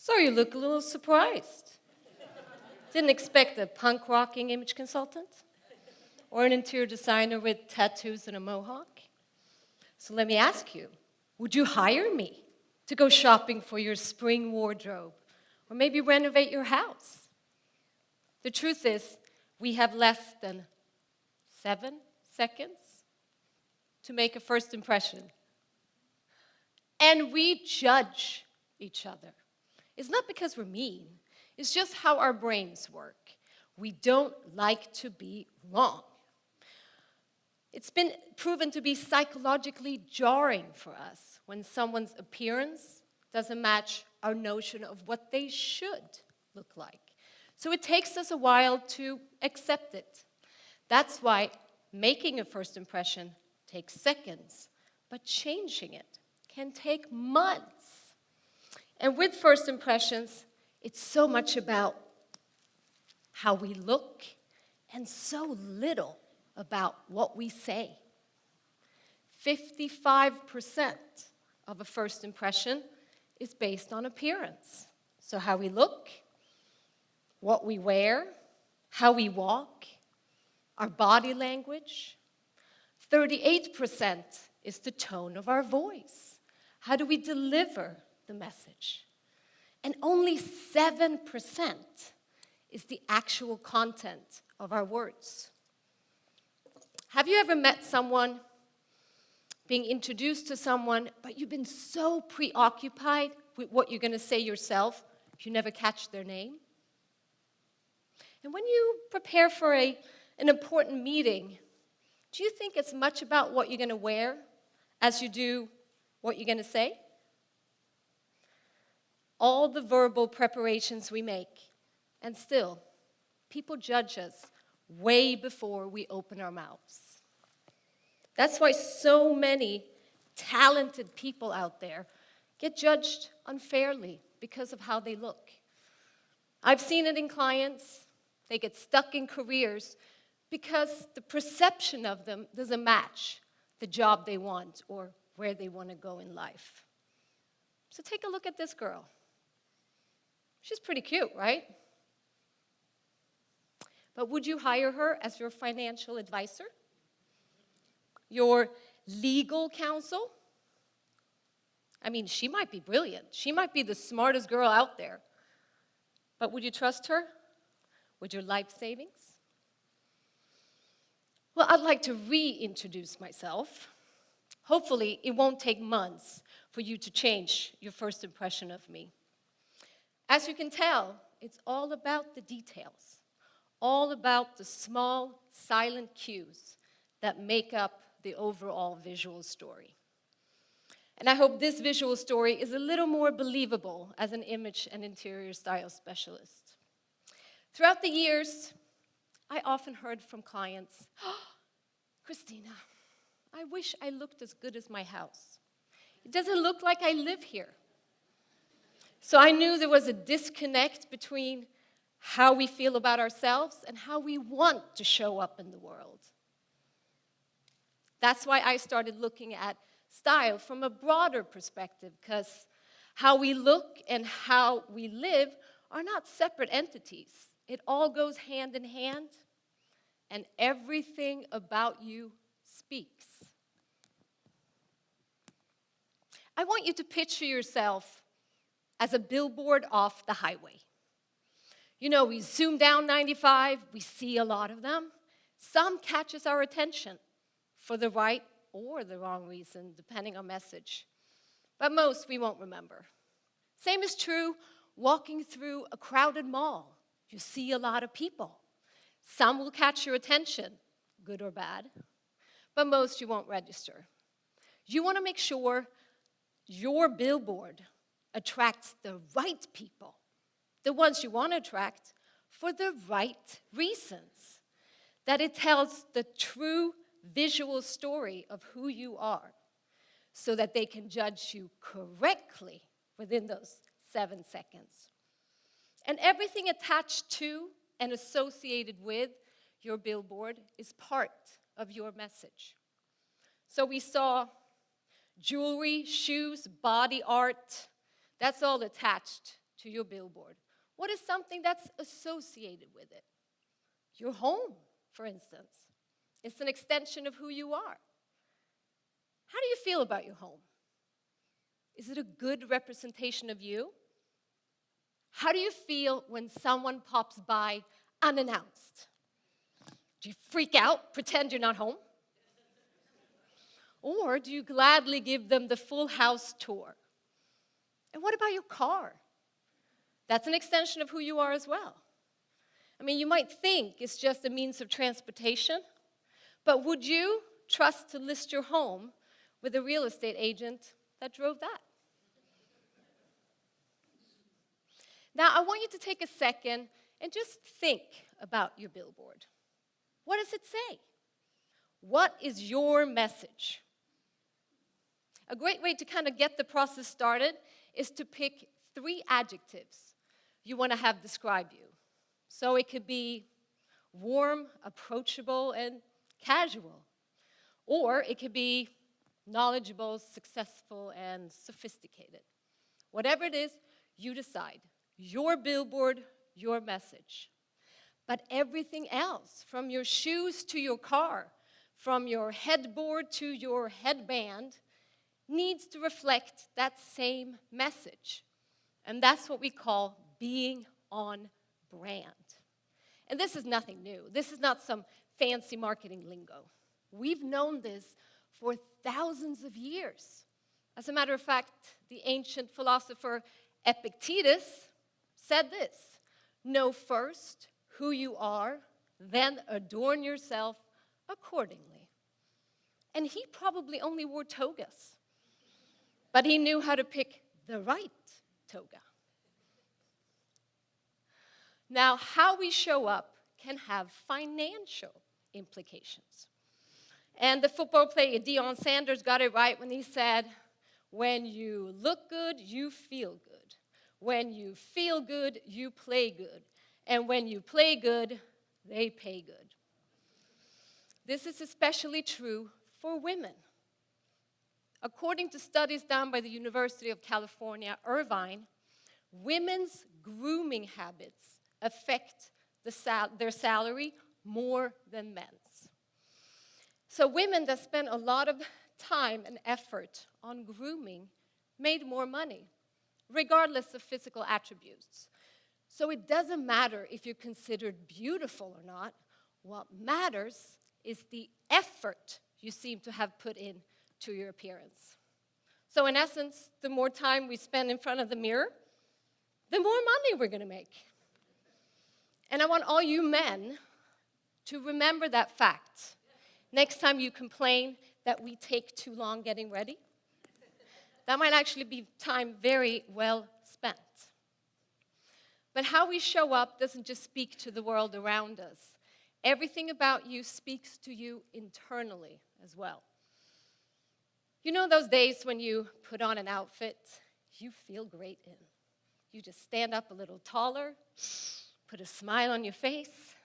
So you look a little surprised. Didn't expect a punk rocking image consultant or an interior designer with tattoos and a mohawk. So let me ask you, would you hire me to go shopping for your spring wardrobe or maybe renovate your house? The truth is, we have less than 7 seconds to make a first impression. And we judge each other. It's not because we're mean. It's just how our brains work. We don't like to be wrong. It's been proven to be psychologically jarring for us when someone's appearance doesn't match our notion of what they should look like. So it takes us a while to accept it. That's why making a first impression takes seconds, but changing it can take months. And with first impressions, it's so much about how we look and so little about what we say. 55% of a first impression is based on appearance. So how we look, what we wear, how we walk, our body language. 38% is the tone of our voice. How do we deliver the message? And only 7% is the actual content of our words. Have you ever met someone, being introduced to someone, but you've been so preoccupied with what you're going to say yourself, you never catch their name? And when you prepare for an important meeting, do you think it's much about what you're going to wear as you do what you're going to say? All the verbal preparations we make, and still, people judge us way before we open our mouths. That's why so many talented people out there get judged unfairly because of how they look. I've seen it in clients. They get stuck in careers because the perception of them doesn't match the job they want or where they want to go in life. So take a look at this girl. She's pretty cute, right? But would you hire her as your financial advisor? Your legal counsel? I mean, she might be brilliant. She might be the smartest girl out there. But would you trust her with your life savings? Well, I'd like to reintroduce myself. Hopefully, it won't take months for you to change your first impression of me. As you can tell, it's all about the details, all about the small, silent cues that make up the overall visual story. And I hope this visual story is a little more believable as an image and interior style specialist. Throughout the years, I often heard from clients, "Oh, Kristina, I wish I looked as good as my house. It doesn't look like I live here." So I knew there was a disconnect between how we feel about ourselves and how we want to show up in the world. That's why I started looking at style from a broader perspective, because how we look and how we live are not separate entities. It all goes hand in hand, and everything about you speaks. I want you to picture yourself as a billboard off the highway. You know, we zoom down 95, we see a lot of them. Some catches our attention for the right or the wrong reason, depending on message. But most we won't remember. Same is true walking through a crowded mall. You see a lot of people. Some will catch your attention, good or bad, but most you won't register. You want to make sure your billboard attracts the right people, the ones you want to attract for the right reasons, that it tells the true visual story of who you are so that they can judge you correctly within those 7 seconds. And everything attached to and associated with your billboard is part of your message. So we saw jewelry, shoes, body art. That's all attached to your billboard? What is something that's associated with it? Your home, for instance. It's an extension of who you are. How do you feel about your home? Is it a good representation of you? How do you feel when someone pops by unannounced? Do you freak out, pretend you're not home? Or do you gladly give them the full house tour? And what about your car? That's an extension of who you are as well. I mean, you might think it's just a means of transportation, but would you trust to list your home with a real estate agent that drove that? Now, I want you to take a second and just think about your billboard. What does it say? What is your message? A great way to kind of get the process started is to pick 3 adjectives you want to have describe you. So it could be warm, approachable, and casual. Or it could be knowledgeable, successful, and sophisticated. Whatever it is, you decide. Your billboard, your message. But everything else, from your shoes to your car, from your headboard to your headband, needs to reflect that same message. And that's what we call being on brand. And this is nothing new. This is not some fancy marketing lingo. We've known this for thousands of years. As a matter of fact, the ancient philosopher Epictetus said this: know first who you are, then adorn yourself accordingly. And he probably only wore togas, but he knew how to pick the right toga. Now, how we show up can have financial implications. And the football player Deion Sanders got it right when he said, when you look good, you feel good. When you feel good, you play good. And when you play good, they pay good. This is especially true for women. According to studies done by the University of California, Irvine, women's grooming habits affect their salary more than men's. So women that spend a lot of time and effort on grooming made more money, regardless of physical attributes. So it doesn't matter if you're considered beautiful or not. What matters is the effort you seem to have put in to your appearance. So in essence, the more time we spend in front of the mirror, the more money we're going to make. And I want all you men to remember that fact. Next time you complain that we take too long getting ready, that might actually be time very well spent. But how we show up doesn't just speak to the world around us. Everything about you speaks to you internally as well. You know those days when you put on an outfit you feel great in? You just stand up a little taller, put a smile on your face,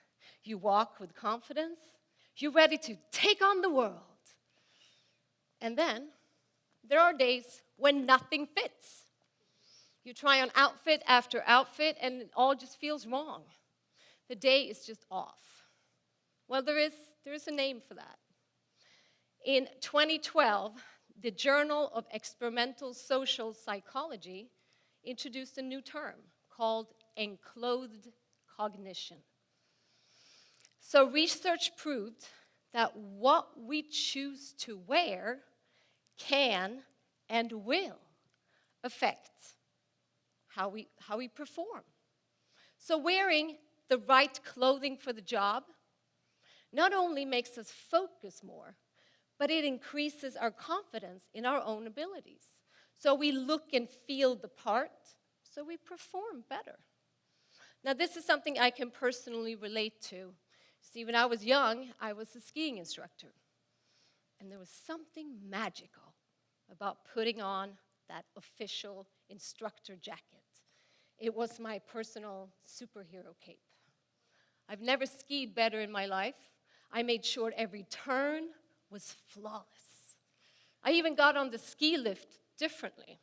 you walk with confidence, you're ready to take on the world. And then there are days when nothing fits. You try on outfit after outfit and it all just feels wrong. The day is just off. Well, there is a name for that. In 2012, the Journal of Experimental Social Psychology introduced a new term called enclothed cognition. So research proved that what we choose to wear can and will affect how we perform. So wearing the right clothing for the job not only makes us focus more, but it increases our confidence in our own abilities. So we look and feel the part, so we perform better. Now, this is something I can personally relate to. See, when I was young, I was a skiing instructor. And there was something magical about putting on that official instructor jacket. It was my personal superhero cape. I've never skied better in my life. I made sure every turn was flawless. I even got on the ski lift differently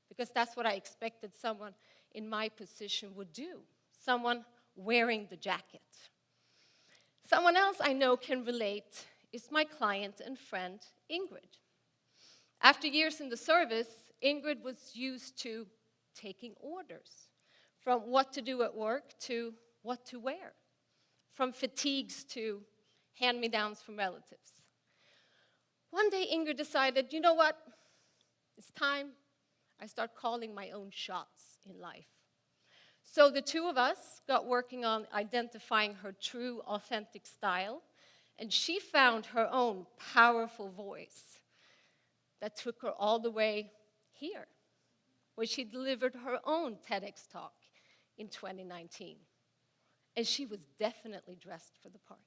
because that's what I expected someone in my position would do, someone wearing the jacket. Someone else I know can relate is my client and friend, Ingrid. After years in the service, Ingrid was used to taking orders, from what to do at work to what to wear, from fatigues to hand-me-downs from relatives. One day, Ingrid decided, you know what? It's time I start calling my own shots in life. So the two of us got working on identifying her true, authentic style, and she found her own powerful voice that took her all the way here, where she delivered her own TEDx talk in 2019. And she was definitely dressed for the part.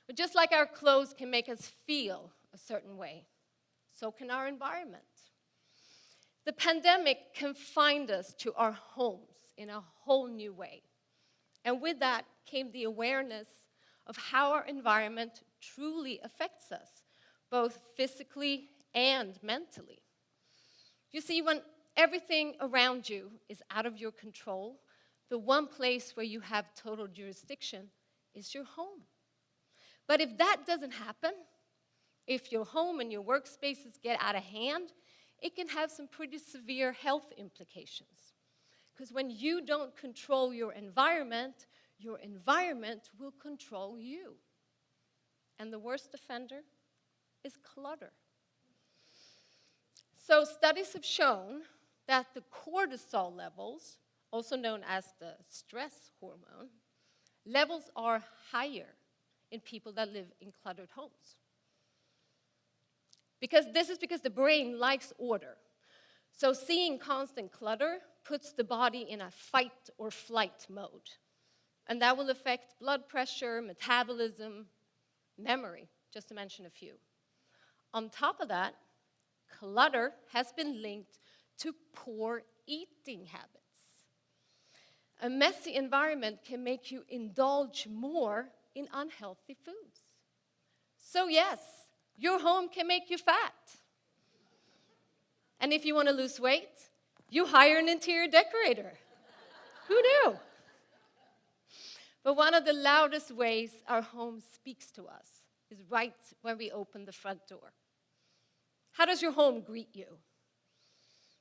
But just like our clothes can make us feel a certain way, so can our environment. The pandemic confined us to our homes in a whole new way. And with that came the awareness of how our environment truly affects us, both physically and mentally. You see, when everything around you is out of your control, the one place where you have total jurisdiction is your home. But if that doesn't happen, if your home and your workspaces get out of hand, it can have some pretty severe health implications. Because when you don't control your environment will control you. And the worst offender is clutter. So studies have shown that the cortisol levels, also known as the stress hormone, levels are higher in people that live in cluttered homes. This is because the brain likes order. So seeing constant clutter puts the body in a fight or flight mode. And that will affect blood pressure, metabolism, memory, just to mention a few. On top of that, clutter has been linked to poor eating habits. A messy environment can make you indulge more in unhealthy foods. So yes, your home can make you fat. And if you want to lose weight, you hire an interior decorator. Who knew? But one of the loudest ways our home speaks to us is right when we open the front door. How does your home greet you?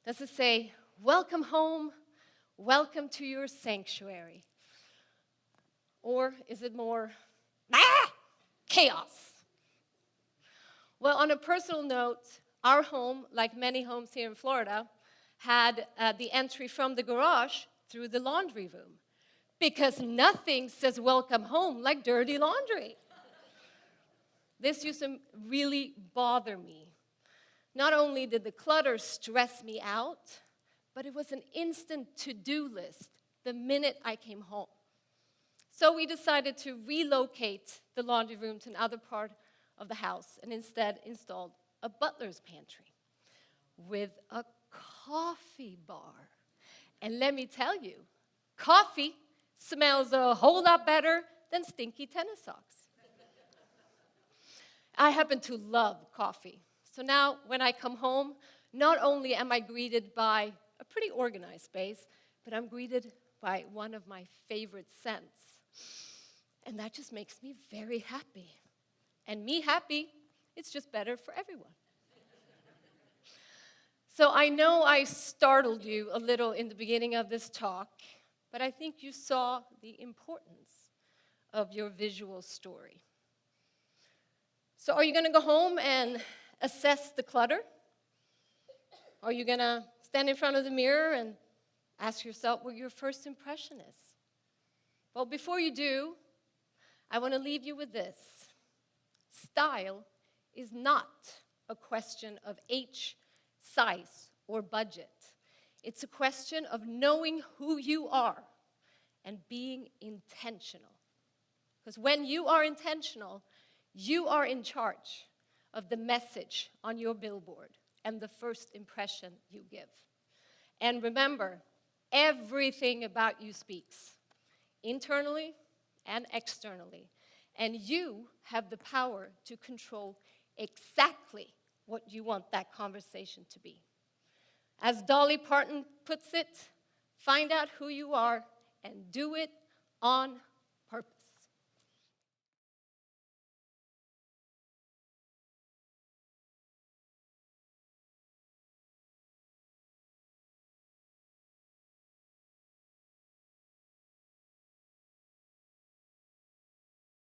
Does it say, "Welcome home, welcome to your sanctuary"? Or is it more, chaos? Well, on a personal note, our home, like many homes here in Florida, had the entry from the garage through the laundry room. Because nothing says welcome home like dirty laundry. This used to really bother me. Not only did the clutter stress me out, but it was an instant to-do list the minute I came home. So we decided to relocate the laundry room to another part of the house and instead installed a butler's pantry with a coffee bar. And let me tell you, coffee smells a whole lot better than stinky tennis socks. I happen to love coffee. So now when I come home, not only am I greeted by a pretty organized space, but I'm greeted by one of my favorite scents. And that just makes me very happy. And me happy, it's just better for everyone. So I know I startled you a little in the beginning of this talk, but I think you saw the importance of your visual story. So are you going to go home and assess the clutter? Are you going to stand in front of the mirror and ask yourself what your first impression is? Well, before you do, I want to leave you with this. Style is not a question of age, size, or budget. It's a question of knowing who you are and being intentional. Because when you are intentional, you are in charge of the message on your billboard and the first impression you give. And remember, everything about you speaks, internally and externally. And you have the power to control exactly what you want that conversation to be. As Dolly Parton puts it, find out who you are and do it on